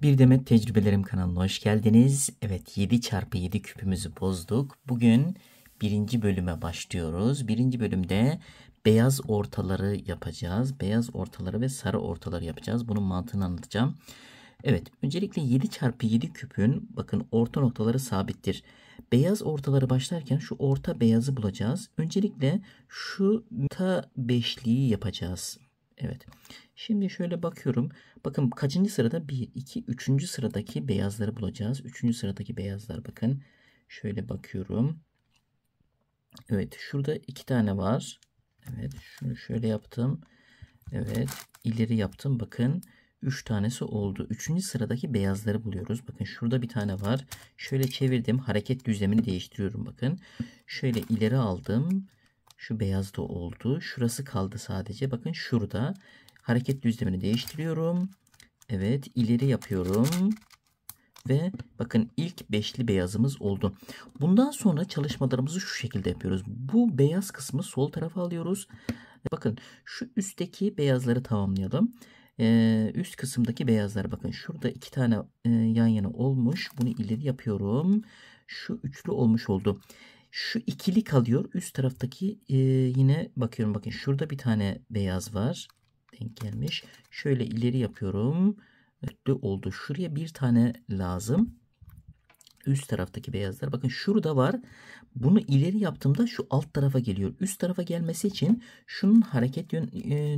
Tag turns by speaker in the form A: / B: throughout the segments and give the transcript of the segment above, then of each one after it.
A: Bir Demet Tecrübelerim kanalına hoş geldiniz. Evet, 7x7 küpümüzü bozduk. Bugün birinci bölüme başlıyoruz. Birinci bölümde beyaz ortaları yapacağız. Beyaz ortaları ve sarı ortaları yapacağız. Bunun mantığını anlatacağım. Evet, öncelikle 7x7 küpün bakın orta noktaları sabittir. Beyaz ortaları başlarken şu orta beyazı bulacağız. Öncelikle şu orta beşliği yapacağız. Evet. Şimdi şöyle bakıyorum. Bakın kaçıncı sırada? 1, 2, 3. sıradaki beyazları bulacağız. 3. sıradaki beyazlar bakın. Şöyle bakıyorum. Evet, şurada 2 tane var. Evet, şunu şöyle yaptım. Evet, ileri yaptım. Bakın 3 tanesi oldu. 3. sıradaki beyazları buluyoruz. Bakın şurada bir tane var. Şöyle çevirdim. Hareket düzlemini değiştiriyorum bakın. Şöyle ileri aldım. Şu beyaz da oldu. Şurası kaldı sadece. Bakın şurada. Hareket düzlemini değiştiriyorum. Evet, ileri yapıyorum. Ve bakın ilk beşli beyazımız oldu. Bundan sonra çalışmalarımızı şu şekilde yapıyoruz. Bu beyaz kısmı sol tarafa alıyoruz. Bakın şu üstteki beyazları tamamlayalım. Üst kısımdaki beyazlar bakın şurada 2 tane yan yana olmuş. Bunu ileri yapıyorum. Şu üçlü olmuş oldu. Şu ikili kalıyor. Üst taraftaki yine bakıyorum. Bakın şurada bir tane beyaz var. Denk gelmiş. Şöyle ileri yapıyorum. Dörtlü oldu. Şuraya bir tane lazım. Üst taraftaki beyazlar. Bakın şurada var. Bunu ileri yaptığımda şu alt tarafa geliyor. Üst tarafa gelmesi için şunun hareket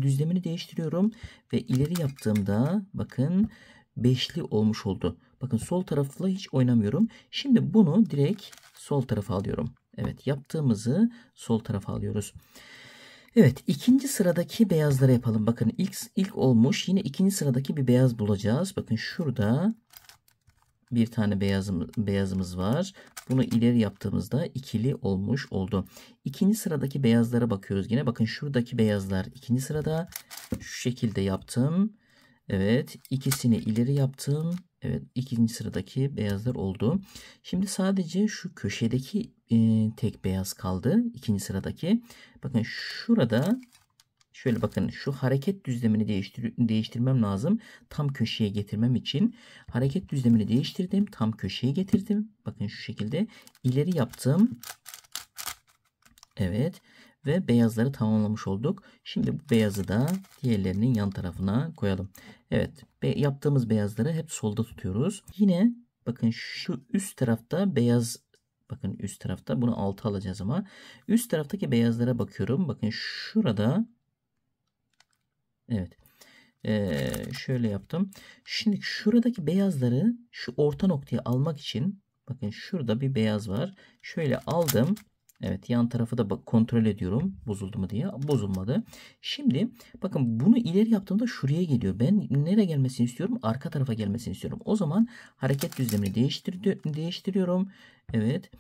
A: düzlemini değiştiriyorum. Ve ileri yaptığımda bakın beşli olmuş oldu. Bakın sol tarafla hiç oynamıyorum. Şimdi bunu direkt sol tarafa alıyorum. Evet, yaptığımızı sol tarafa alıyoruz. Evet, ikinci sıradaki beyazları yapalım. Bakın ilk olmuş. Yine ikinci sıradaki bir beyaz bulacağız. Bakın şurada bir tane beyazımız var. Bunu ileri yaptığımızda ikili olmuş oldu. İkinci sıradaki beyazlara bakıyoruz yine. Bakın şuradaki beyazlar ikinci sırada. Şu şekilde yaptım. Evet, ikisini ileri yaptım. Evet, ikinci sıradaki beyazlar oldu. Şimdi sadece şu köşedeki tek beyaz kaldı. İkinci sıradaki. Bakın şurada şöyle bakın şu hareket düzlemini değiştirmem lazım. Tam köşeye getirmem için hareket düzlemini değiştirdim. Tam köşeye getirdim. Bakın şu şekilde ileri yaptım. Evet. Ve beyazları tamamlamış olduk. Şimdi bu beyazı da diğerlerinin yan tarafına koyalım. Evet. Yaptığımız beyazları hep solda tutuyoruz. Yine bakın şu üst tarafta beyaz. Bakın üst tarafta bunu alta alacağız ama. Üst taraftaki beyazlara bakıyorum. Bakın şurada. Evet. Şöyle yaptım. Şimdi şuradaki beyazları şu orta noktaya almak için bakın şurada bir beyaz var. Şöyle aldım. Evet, yan tarafı da kontrol ediyorum. Bozuldu mu diye. Bozulmadı. Şimdi bakın bunu ileri yaptığımda şuraya geliyor. Ben nereye gelmesini istiyorum? Arka tarafa gelmesini istiyorum. O zaman hareket düzlemini değiştiriyorum. Evet.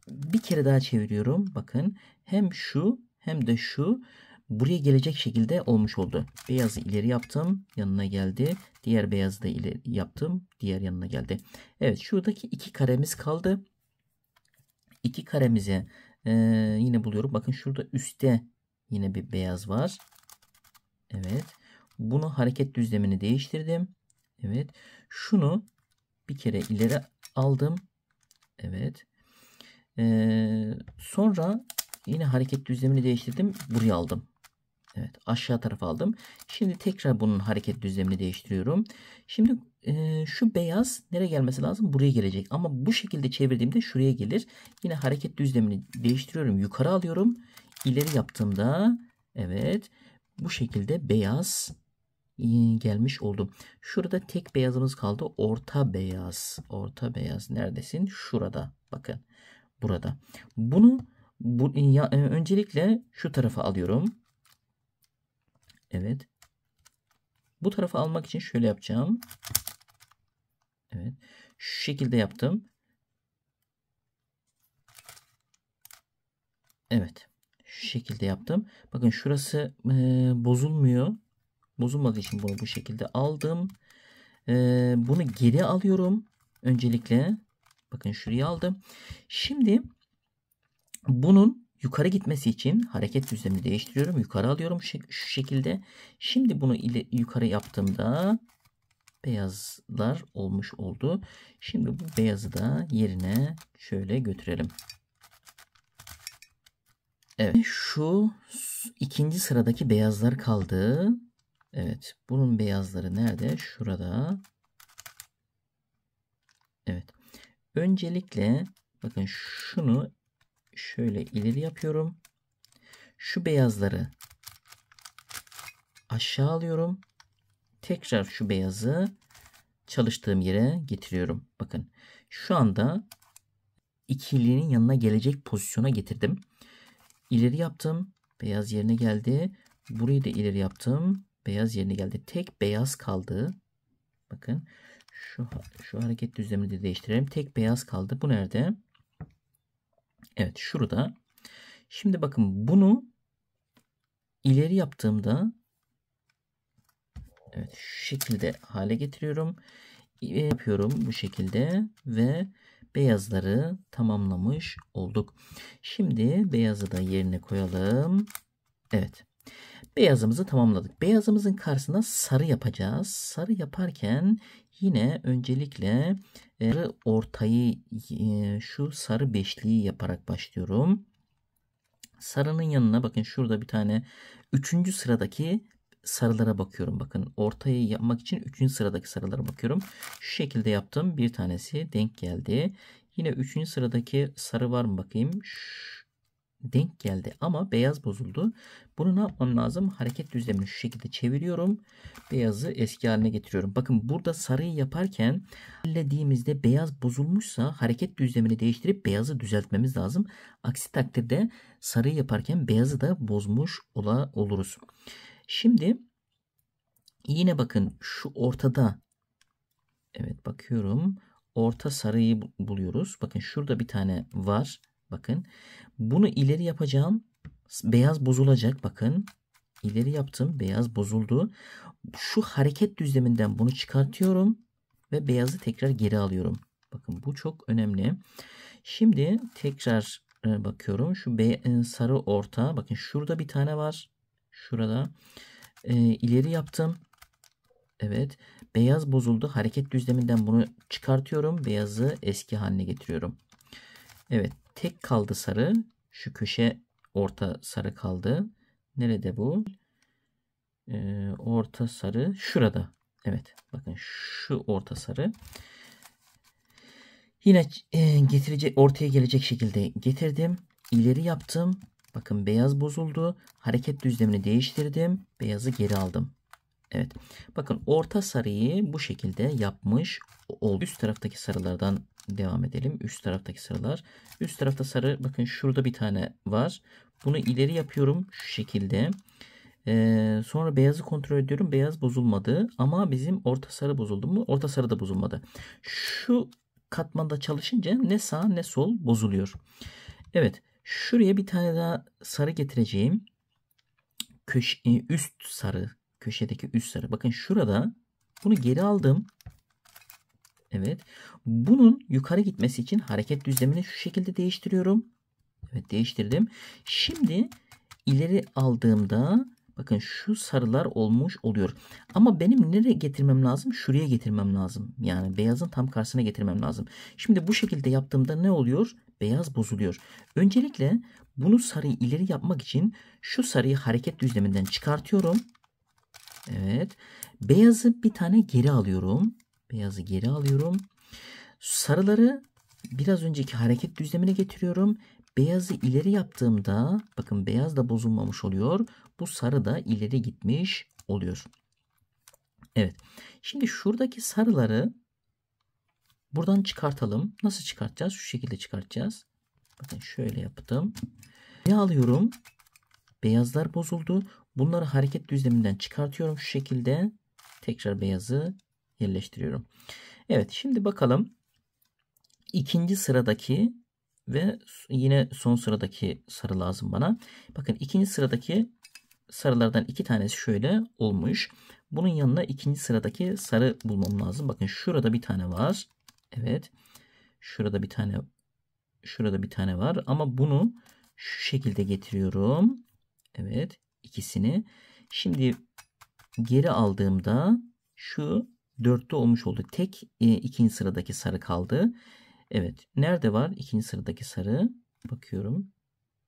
A: Bir kere daha çeviriyorum. Bakın hem şu hem de şu buraya gelecek şekilde olmuş oldu. Beyazı ileri yaptım. Yanına geldi. Diğer beyazı da ileri yaptım. Diğer yanına geldi. Evet, şuradaki 2 karemiz kaldı. 2 karemizi yine buluyorum. Bakın şurada üstte yine bir beyaz var. Evet. Bunu hareket düzlemini değiştirdim. Evet. Şunu bir kere ileri aldım. Evet. Sonra yine hareket düzlemini değiştirdim. Buraya aldım. Evet, aşağı tarafa aldım. Şimdi tekrar bunun hareket düzlemini değiştiriyorum. Şimdi şu beyaz nereye gelmesi lazım? Buraya gelecek. Ama bu şekilde çevirdiğimde şuraya gelir. Yine hareket düzlemini değiştiriyorum. Yukarı alıyorum. İleri yaptığımda evet bu şekilde beyaz gelmiş oldu. Şurada tek beyazımız kaldı. Orta beyaz. Orta beyaz neredesin? Şurada. Bakın. Burada. Bunu öncelikle şu tarafa alıyorum. Evet. Bu tarafa almak için şöyle yapacağım. Evet. Şu şekilde yaptım. Evet. Şu şekilde yaptım. Bakın şurası bozulmuyor. Bozulmadığı için bunu bu şekilde aldım. Bunu geri alıyorum. Öncelikle. Bakın şuraya aldım. Şimdi bunun yukarı gitmesi için hareket düzlemini değiştiriyorum. Yukarı alıyorum şu şekilde. Şimdi bunu yukarı yaptığımda beyazlar olmuş oldu. Şimdi bu beyazı da yerine şöyle götürelim. Evet. Şu ikinci sıradaki beyazlar kaldı. Evet. Bunun beyazları nerede? Şurada. Evet. Öncelikle bakın şunu şöyle ileri yapıyorum. Şu beyazları aşağı alıyorum. Tekrar şu beyazı çalıştığım yere getiriyorum. Bakın şu anda ikilinin yanına gelecek pozisyona getirdim. İleri yaptım. Beyaz yerine geldi. Burayı da ileri yaptım. Beyaz yerine geldi. Tek beyaz kaldı. Bakın şu hareket düzlemini de değiştirelim. Tek beyaz kaldı. Bu nerede? Evet, şurada. Şimdi bakın bunu ileri yaptığımda evet şu şekilde hale getiriyorum. Yapıyorum bu şekilde ve beyazları tamamlamış olduk. Şimdi beyazı da yerine koyalım. Evet. Beyazımızı tamamladık. Beyazımızın karşısına sarı yapacağız. Sarı yaparken yine öncelikle sarı ortayı şu sarı beşliği yaparak başlıyorum. Sarının yanına bakın şurada bir tane 3. sıradaki sarılara bakıyorum. Bakın ortayı yapmak için 3. sıradaki sarılara bakıyorum. Şu şekilde yaptım. Bir tanesi denk geldi. Yine 3. sıradaki sarı var mı bakayım. Denk geldi ama beyaz bozuldu. Bunu ne yapmam lazım? Hareket düzlemini şu şekilde çeviriyorum. Beyazı eski haline getiriyorum. Bakın burada sarıyı yaparken hallettiğimizde beyaz bozulmuşsa hareket düzlemini değiştirip beyazı düzeltmemiz lazım. Aksi takdirde sarıyı yaparken beyazı da bozmuş oluruz. Şimdi yine bakın şu ortada evet bakıyorum. Orta sarıyı buluyoruz. Bakın şurada bir tane var. Bakın bunu ileri yapacağım. Beyaz bozulacak. Bakın ileri yaptım. Beyaz bozuldu. Şu hareket düzleminden bunu çıkartıyorum. Ve beyazı tekrar geri alıyorum. Bakın bu çok önemli. Şimdi tekrar bakıyorum. Şu sarı orta. Bakın şurada bir tane var. Şurada. İleri yaptım. Evet. Beyaz bozuldu. Hareket düzleminden bunu çıkartıyorum. Beyazı eski haline getiriyorum. Evet. Tek kaldı sarı. Şu köşe orta sarı kaldı. Nerede bu? Orta sarı şurada. Evet. Bakın şu orta sarı. Yine ortaya gelecek şekilde getirdim. İleri yaptım. Bakın beyaz bozuldu. Hareket düzlemini değiştirdim. Beyazı geri aldım. Evet. Bakın orta sarıyı bu şekilde yapmış oldu. Üst taraftaki sarılardan devam edelim. Üst taraftaki sarılar. Üst tarafta sarı bakın şurada bir tane var. Bunu ileri yapıyorum şu şekilde. Sonra beyazı kontrol ediyorum. Beyaz bozulmadı. Ama bizim orta sarı bozuldu mu? Orta sarı da bozulmadı. Şu katmanda çalışınca ne sağ ne sol bozuluyor. Evet. Şuraya bir tane daha sarı getireceğim. Üst sarı. Köşedeki üst sarı. Bakın şurada bunu geri aldım. Evet. Bunun yukarı gitmesi için hareket düzlemini şu şekilde değiştiriyorum. Evet değiştirdim. Şimdi ileri aldığımda bakın şu sarılar olmuş oluyor. Ama benim nereye getirmem lazım? Şuraya getirmem lazım. Yani beyazın tam karşısına getirmem lazım. Şimdi bu şekilde yaptığımda ne oluyor? Beyaz bozuluyor. Öncelikle bunu sarıyı ileri yapmak için şu sarıyı hareket düzleminden çıkartıyorum. Evet. Beyazı bir tane geri alıyorum. Beyazı geri alıyorum. Sarıları biraz önceki hareket düzlemine getiriyorum. Beyazı ileri yaptığımda bakın beyaz da bozulmamış oluyor. Bu sarı da ileri gitmiş oluyor. Evet. Şimdi şuradaki sarıları buradan çıkartalım. Nasıl çıkartacağız? Şu şekilde çıkartacağız. Bakın şöyle yaptım. Ne alıyorum? Beyazlar bozuldu. Bunları hareket düzleminden çıkartıyorum şu şekilde. Tekrar beyazı yerleştiriyorum. Evet şimdi bakalım. İkinci sıradaki ve yine son sıradaki sarı lazım bana. Bakın ikinci sıradaki sarılardan 2 tanesi şöyle olmuş. Bunun yanına ikinci sıradaki sarı bulmam lazım. Bakın şurada bir tane var. Evet. Şurada bir tane var ama bunu şu şekilde getiriyorum. Evet, ikisini. Şimdi geri aldığımda şu 4'te olmuş oldu. Tek ikinci sıradaki sarı kaldı. Evet. Nerede var ikinci sıradaki sarı? Bakıyorum.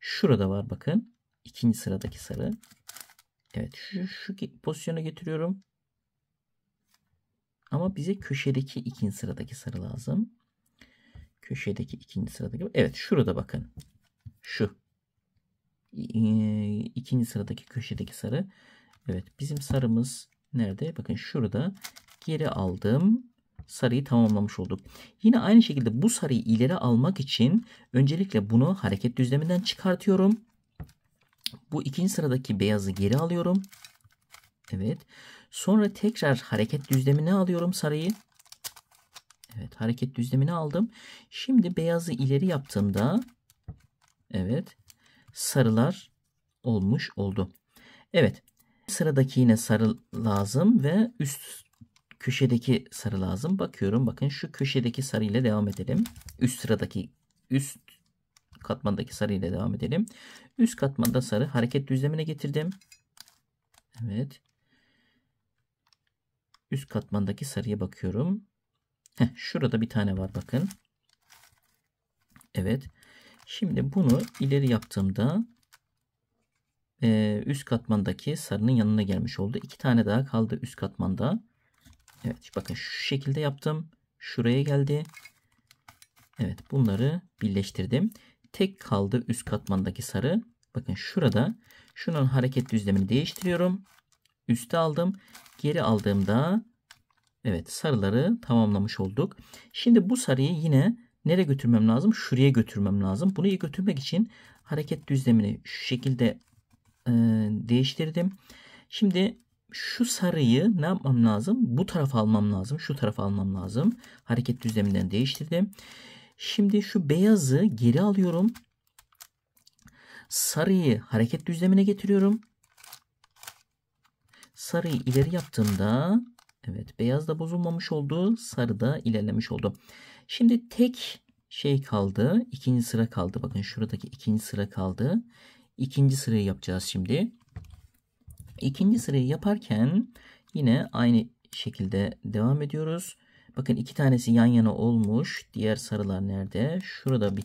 A: Şurada var bakın. İkinci sıradaki sarı. Evet. Şu pozisyona getiriyorum. Ama bize köşedeki ikinci sıradaki sarı lazım. Köşedeki ikinci sıradaki. Evet. Şurada bakın. Şu. İkinci sıradaki köşedeki sarı. Evet. Bizim sarımız nerede? Bakın şurada. Geri aldım. Sarıyı tamamlamış olduk. Yine aynı şekilde bu sarıyı ileri almak için öncelikle bunu hareket düzleminden çıkartıyorum. Bu ikinci sıradaki beyazı geri alıyorum. Evet. Sonra tekrar hareket düzlemine alıyorum sarıyı. Evet, hareket düzlemine aldım. Şimdi beyazı ileri yaptığımda evet, sarılar olmuş oldu. Evet. Sıradaki yine sarı lazım ve üst köşedeki sarı lazım. Bakıyorum. Bakın şu köşedeki sarı ile devam edelim. Üst katmandaki sarı ile devam edelim. Üst katmanda sarı hareket düzlemine getirdim. Evet. Üst katmandaki sarıya bakıyorum. Şurada bir tane var bakın. Evet. Şimdi bunu ileri yaptığımda üst katmandaki sarının yanına gelmiş oldu. 2 tane daha kaldı üst katmanda. Evet. Bakın şu şekilde yaptım. Şuraya geldi. Evet. Bunları birleştirdim. Tek kaldı üst katmandaki sarı. Bakın şurada. Şunun hareket düzlemini değiştiriyorum. Üste aldım. Geri aldığımda evet, sarıları tamamlamış olduk. Şimdi bu sarıyı yine nereye götürmem lazım? Şuraya götürmem lazım. Bunu götürmek için hareket düzlemini şu şekilde değiştirdim. Şimdi şu sarıyı ne yapmam lazım? Bu tarafa almam lazım. Şu tarafa almam lazım. Hareket düzleminden değiştirdim. Şimdi şu beyazı geri alıyorum. Sarıyı hareket düzlemine getiriyorum. Sarıyı ileri yaptığımda evet, beyaz da bozulmamış oldu. Sarı da ilerlemiş oldu. Şimdi tek şey kaldı. İkinci sıra kaldı. Bakın şuradaki ikinci sıra kaldı. İkinci sırayı yapacağız şimdi. İkinci sırayı yaparken yine aynı şekilde devam ediyoruz. Bakın iki tanesi yan yana olmuş. Diğer sarılar nerede? Şurada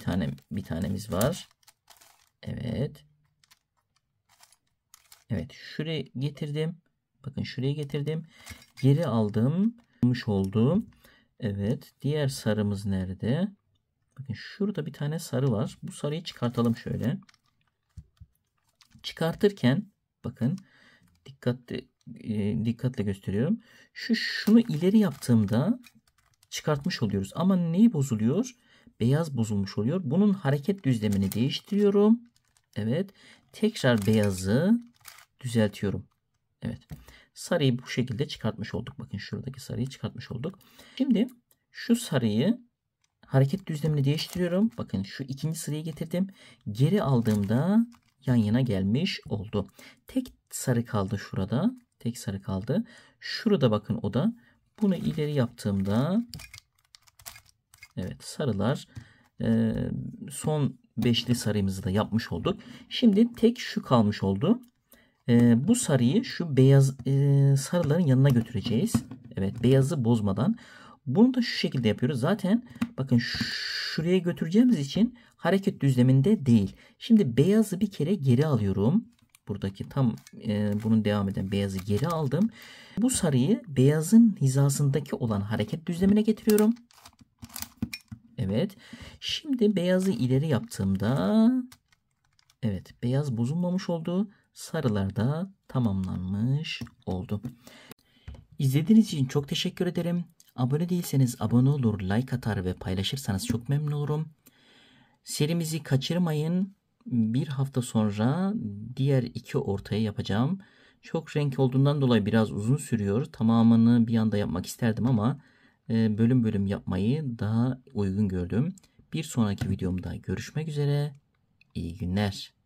A: bir tanemiz var. Evet. Evet, şuraya getirdim. Bakın şuraya getirdim. Geri aldım. Olmuş oldu. Evet. Diğer sarımız nerede? Bakın şurada bir tane sarı var. Bu sarıyı çıkartalım şöyle. Çıkartırken bakın dikkatle gösteriyorum. Şunu ileri yaptığımda çıkartmış oluyoruz. Ama neyi bozuluyor? Beyaz bozulmuş oluyor. Bunun hareket düzlemini değiştiriyorum. Evet. Tekrar beyazı düzeltiyorum. Evet. Sarıyı bu şekilde çıkartmış olduk. Bakın şuradaki sarıyı çıkartmış olduk. Şimdi şu sarıyı hareket düzlemini değiştiriyorum. Bakın şu ikinci sırayı getirdim. Geri aldığımda yan yana gelmiş oldu. Tek sarı kaldı şurada. Tek sarı kaldı. Şurada bakın o da. Bunu ileri yaptığımda evet, sarılar son beşli sarımızı da yapmış olduk. Şimdi tek şu kalmış oldu. Bu sarıyı şu beyaz sarıların yanına götüreceğiz. Evet, beyazı bozmadan. Bunu da şu şekilde yapıyoruz. Zaten bakın şuraya götüreceğimiz için hareket düzleminde değil. Şimdi beyazı bir kere geri alıyorum. Buradaki tam bunun devam eden beyazı geri aldım. Bu sarıyı beyazın hizasındaki olan hareket düzlemine getiriyorum. Evet. Şimdi beyazı ileri yaptığımda evet, beyaz bozulmamış oldu. Sarılar da tamamlanmış oldu. İzlediğiniz için çok teşekkür ederim. Abone değilseniz abone olur, like atar ve paylaşırsanız çok memnun olurum. Serimizi kaçırmayın. Bir hafta sonra diğer iki ortayı yapacağım. Çok renk olduğundan dolayı biraz uzun sürüyor. Tamamını bir anda yapmak isterdim ama bölüm bölüm yapmayı daha uygun gördüm. Bir sonraki videomda görüşmek üzere. İyi günler.